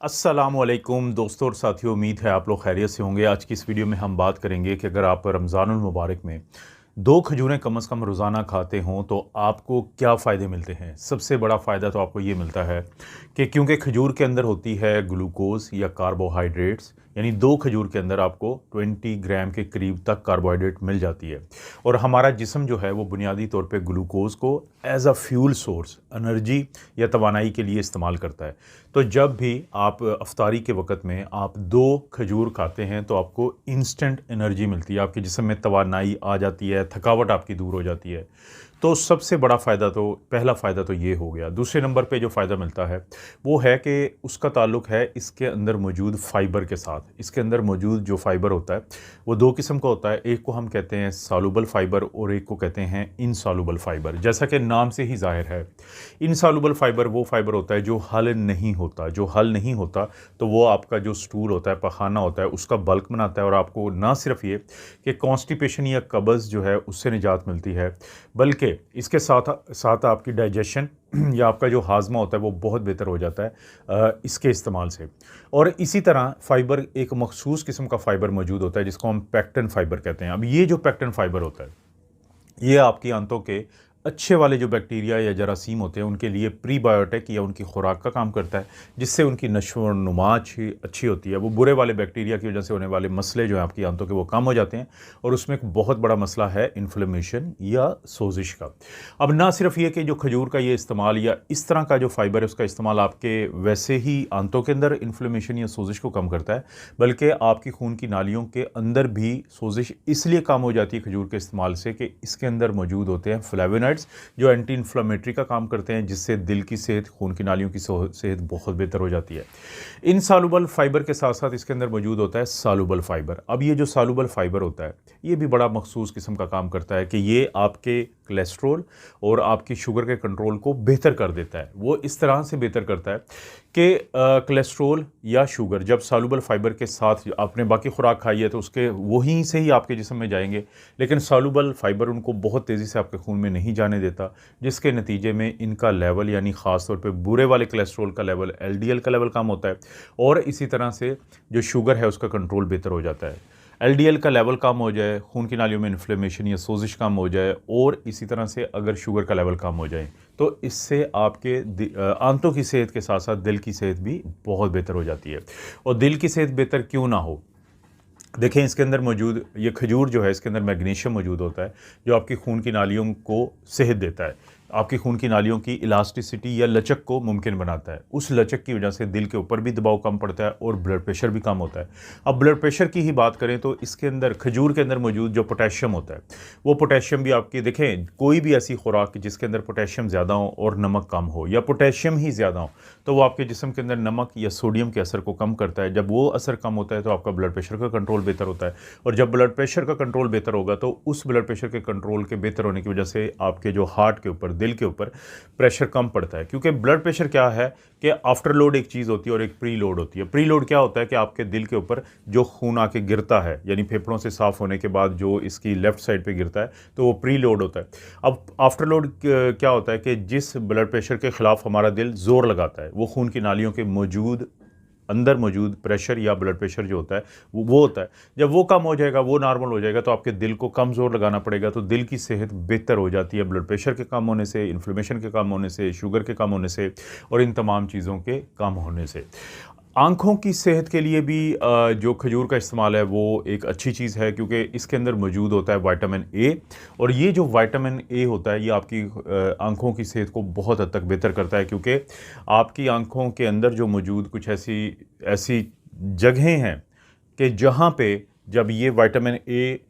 अस्सलामुअलैकुम दोस्तों और साथियों, उम्मीद है आप लोग खैरियत से होंगे। आज की इस वीडियो में हम बात करेंगे कि अगर आप रमज़ानुल मुबारक में 2 खजूरें कम से कम रोज़ाना खाते हों तो आपको क्या फ़ायदे मिलते हैं। सबसे बड़ा फ़ायदा तो आपको ये मिलता है कि क्योंकि खजूर के अंदर होती है ग्लूकोज़ या कार्बोहाइड्रेट्स, यानी 2 खजूर के अंदर आपको 20 ग्राम के करीब तक कार्बोहाइड्रेट मिल जाती है। और हमारा जिस्म जो है वो बुनियादी तौर पे ग्लूकोज़ को as a fuel source, energy या तवानाई के लिए इस्तेमाल करता है। तो जब भी आप अफ्तारी के वक़्त में आप 2 खजूर खाते हैं तो आपको इंस्टेंट एनर्जी मिलती है, आपके जिस्म में तवानाई आ जाती है, थकावट आपकी दूर हो जाती है। तो सबसे बड़ा फ़ायदा तो पहला फ़ायदा तो ये हो गया। दूसरे नंबर पे जो फ़ायदा मिलता है वो है कि उसका ताल्लुक़ है इसके अंदर मौजूद फ़ाइबर के साथ। इसके अंदर मौजूद जो फ़ाइबर होता है वो 2 किस्म का होता है। एक को हम कहते हैं सॉल्युबल फ़ाइबर और एक को कहते हैं इनसॉल्युबल फ़ाइबर। जैसा कि नाम से ही ज़ाहिर है, इनसॉल्युबल फ़ाइबर वो फ़ाइबर होता है जो हल नहीं होता। जो हल नहीं होता तो वो आपका जो स्टूल होता है, पखाना होता है, उसका बल्क बनाता है और आपको ना सिर्फ ये कि कॉन्स्टिपेशन या कब्ज़ जो है उससे निजात मिलती है, बल्कि इसके साथ साथ आपकी डाइजेशन या आपका जो हाजमा होता है वो बहुत बेहतर हो जाता है इसके इस्तेमाल से। और इसी तरह फ़ाइबर, एक मखसूस किस्म का फ़ाइबर मौजूद होता है जिसको हम पेक्टिन फ़ाइबर कहते हैं। अब ये जो पेक्टिन फ़ाइबर होता है ये आपकी आंतों के अच्छे वाले जो बैक्टीरिया या जरासीम होते हैं उनके लिए प्रीबायोटिक या उनकी खुराक का काम करता है, जिससे उनकी नशो नुमा अच्छी होती है। वो बुरे वाले बैक्टीरिया की वजह से होने वाले मसले जो हैं आपकी आंतों के वो कम हो जाते हैं। और उसमें एक बहुत बड़ा मसला है इन्फ्लेमेशन या सोजिश का। अब ना सिर्फ ये कि जो खजूर का ये इस्तेमाल या इस तरह का जो फ़ाइबर है उसका इस्तेमाल आपके वैसे ही आंतों के अंदर इन्फ्लेमेशन या सोजिश को कम करता है, बल्कि आपकी खून की नालियों के अंदर भी सोजिश इसलिए कम हो जाती है खजूर के इस्तेमाल से कि इसके अंदर मौजूद होते हैं फ्लेवोनॉइड्स जो एंटी इन्फ्लेमेटरी का काम करते हैं, जिससे दिल की सेहत, खून की नालियों की सेहत बहुत बेहतर हो जाती है। इनसॉल्युबल फाइबर के साथ साथ इसके अंदर मौजूद होता है सॉल्युबल फाइबर। अब ये जो सॉल्युबल फाइबर होता है ये भी बड़ा मखसूस किस्म का काम करता है कि ये आपके कोलेस्ट्रॉल और आपकी शुगर के कंट्रोल को बेहतर कर देता है। वो इस तरह से बेहतर करता है कि कोलेस्ट्रॉल या शुगर जब सॉल्युबल फाइबर के साथ आपने बाकी खुराक खाई है तो उसके वहीं से ही आपके जिस्म में जाएंगे, लेकिन सॉल्युबल फाइबर उनको बहुत तेज़ी से आपके खून में नहीं जाने देता, जिसके नतीजे में इनका लेवल, यानी ख़ास तौर पे बुरे वाले कोलेस्ट्रॉल का लेवल, एलडीएल का लेवल कम होता है और इसी तरह से जो शुगर है उसका कंट्रोल बेहतर हो जाता है। एलडीएल का लेवल कम हो जाए, खून की नालियों में इन्फ्लेमेशन या सोजिश कम हो जाए और इसी तरह से अगर शुगर का लेवल कम हो जाए तो इससे आपके आंतों की सेहत के साथ साथ दिल की सेहत भी बहुत बेहतर हो जाती है। और दिल की सेहत बेहतर क्यों ना हो, देखें इसके अंदर मौजूद ये खजूर जो है इसके अंदर मैग्नीशियम मौजूद होता है जो आपकी खून की नालियों को सेहत देता है, आपकी खून की नालियों की इलास्टिसिटी या लचक को मुमकिन बनाता है। उस लचक की वजह से दिल के ऊपर भी दबाव कम पड़ता है और ब्लड प्रेशर भी कम होता है। अब ब्लड प्रेशर की ही बात करें तो इसके अंदर खजूर के अंदर मौजूद जो पोटेशियम होता है वो पोटेशियम भी आपकी, देखें कोई भी ऐसी खुराक जिसके अंदर पोटेशियम ज़्यादा हो और नमक कम हो या पोटेशियम ही ज़्यादा हो तो वो आपके जिस्म के अंदर नमक या सोडियम के असर को कम करता है। जब वो असर कम होता है तो आपका ब्लड प्रेशर का कंट्रोल बेहतर होता है और जब ब्लड प्रेशर का कंट्रोल बेहतर होगा तो उस ब्लड प्रेशर के कंट्रोल के बेहतर होने की वजह से आपके जो हार्ट के ऊपर, दिल के ऊपर प्रेशर कम पड़ता है। क्योंकि ब्लड प्रेशर क्या है कि आफ्टर लोड एक चीज़ होती है और एक प्री लोड होती है। प्री लोड क्या होता है कि आपके दिल के ऊपर जो खून आके गिरता है, यानी फेफड़ों से साफ होने के बाद जो इसकी लेफ्ट साइड पे गिरता है तो वो प्री लोड होता है। अब आफ्टर लोड क्या होता है कि जिस ब्लड प्रेशर के खिलाफ हमारा दिल जोर लगाता है वो खून की नालियों के अंदर मौजूद प्रेशर या ब्लड प्रेशर जो होता है वो होता है। जब वो कम हो जाएगा, वो नॉर्मल हो जाएगा तो आपके दिल को कम जोर लगाना पड़ेगा, तो दिल की सेहत बेहतर हो जाती है ब्लड प्रेशर के कम होने से, इन्फ्लेमेशन के कम होने से, शुगर के कम होने से और इन तमाम चीज़ों के कम होने से। आँखों की सेहत के लिए भी जो खजूर का इस्तेमाल है वो एक अच्छी चीज़ है क्योंकि इसके अंदर मौजूद होता है विटामिन ए और ये जो विटामिन ए होता है ये आपकी आँखों की सेहत को बहुत हद तक बेहतर करता है क्योंकि आपकी आँखों के अंदर जो मौजूद कुछ ऐसी ऐसी जगहें हैं कि जहाँ पे जब ये विटामिन ए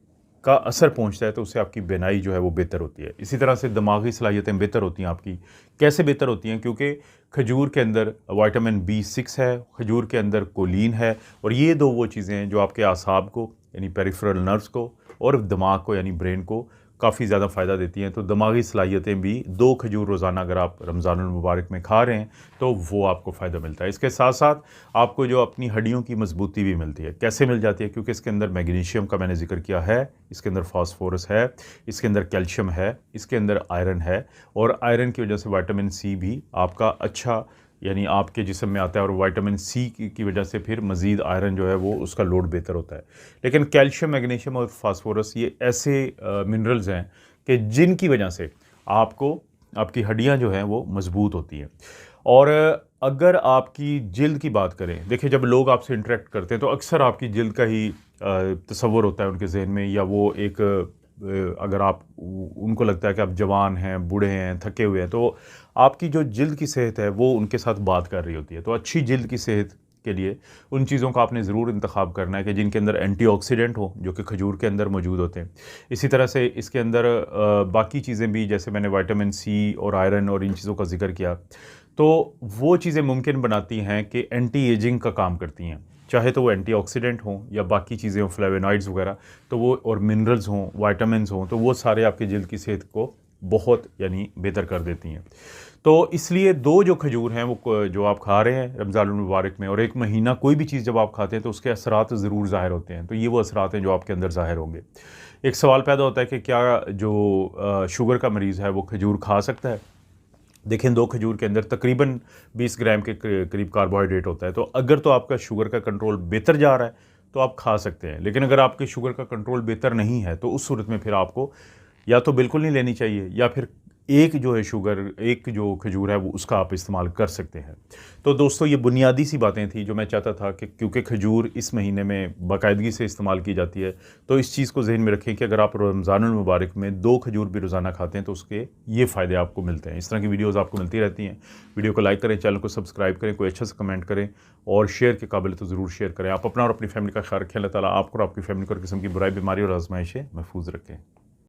का असर पहुंचता है तो उससे आपकी बीनाई जो है वो बेहतर होती है। इसी तरह से दिमागी सलाहियतें बेहतर होती हैं आपकी। कैसे बेहतर होती हैं? क्योंकि खजूर के अंदर विटामिन B6 है, खजूर के अंदर कोलिन है और ये दो वो चीज़ें हैं जो आपके आसाब को, यानी पेरिफेरल नर्व्स को और दिमाग को, यानी ब्रेन को काफ़ी ज़्यादा फ़ायदा देती हैं। तो दिमागी सलाहियतें भी 2 खजूर रोज़ाना अगर आप रमज़ानुल मुबारक में खा रहे हैं तो वो आपको फ़ायदा मिलता है। इसके साथ साथ आपको जो अपनी हड्डियों की मजबूती भी मिलती है। कैसे मिल जाती है? क्योंकि इसके अंदर मैग्नीशियम का मैंने जिक्र किया है, इसके अंदर फास्फोरस है, इसके अंदर कैल्शियम है, इसके अंदर आयरन है और आयरन की वजह से विटामिन C भी आपका अच्छा यानी आपके जिस्म में आता है, और विटामिन सी की वजह से फिर मज़ीद आयरन जो है वो उसका लोड बेहतर होता है। लेकिन कैल्शियम, मैग्नीशियम और फास्फोरस ये ऐसे मिनरल्स हैं कि जिनकी वजह से आपको आपकी हड्डियाँ जो हैं वो मज़बूत होती हैं। और अगर आपकी जिल्द की बात करें, देखिए जब लोग आपसे इंटरेक्ट करते हैं तो अक्सर आपकी जिल्द का ही तसव्वुर होता है उनके जहन में, या वो एक अगर आप उनको लगता है कि आप जवान हैं, बूढ़े हैं, थके हुए हैं, तो आपकी जो जिल्द की सेहत है वो उनके साथ बात कर रही होती है। तो अच्छी जिल्द की सेहत के लिए उन चीज़ों का आपने ज़रूर इंतखाब करना है कि जिनके अंदर एंटीऑक्सीडेंट हो, जो कि खजूर के अंदर मौजूद होते हैं। इसी तरह से इसके अंदर बाकी चीज़ें भी, जैसे मैंने विटामिन सी और आयरन और इन चीज़ों का जिक्र किया, तो वो चीज़ें मुमकिन बनाती हैं कि एंटी एजिंग का काम करती हैं। चाहे तो वो एंटीऑक्सीडेंट हों या बाकी चीज़ें हों, फ्लेवोनॉइड्स वगैरह, तो वो और मिनरल्स हों, विटामिन्स हों, तो वो सारे आपकी जिल्द की सेहत को बहुत यानी बेहतर कर देती हैं। तो इसलिए 2 जो खजूर हैं वो जो आप खा रहे हैं रमज़ानुल मुबारक में, और 1 महीना कोई भी चीज़ जब आप खाते हैं तो उसके असरात ज़रूर ज़ाहिर होते हैं। तो ये वो असरात हैं जो आपके अंदर ज़ाहिर होंगे। एक सवाल पैदा होता है कि क्या जो शुगर का मरीज़ है वो खजूर खा सकता है? देखें, 2 खजूर के अंदर तकरीबन 20 ग्राम के करीब कार्बोहाइड्रेट होता है। तो अगर तो आपका शुगर का कंट्रोल बेहतर जा रहा है तो आप खा सकते हैं। लेकिन अगर आपके शुगर का कंट्रोल बेहतर नहीं है तो उस सूरत में फिर आपको या तो बिल्कुल नहीं लेनी चाहिए, या फिर एक जो है शुगर, एक जो खजूर है वो उसका आप इस्तेमाल कर सकते हैं। तो दोस्तों, ये बुनियादी सी बातें थी जो मैं चाहता था कि क्योंकि खजूर इस महीने में बाकायदगी से इस्तेमाल की जाती है, तो इस चीज़ को ज़हन में रखें कि अगर आप रमज़ानुल मुबारक में 2 खजूर भी रोज़ाना खाते हैं तो उसके ये फ़ायदे आपको मिलते हैं। इस तरह की वीडियोज़ आपको मिलती रहती हैं। वीडियो को लाइक करें, चैनल को सब्सक्राइब करें, कोई अच्छा सा कमेंट करें, और शेयर के काबिल तो ज़रूर शेयर करें। आप अपना और अपनी फैमिली का ख्याल रखें। अल्लाह ताला आपको और आपकी फैमिली को हर किस्म की बुराई, बीमारी और आजमाइश से महफूज रखें।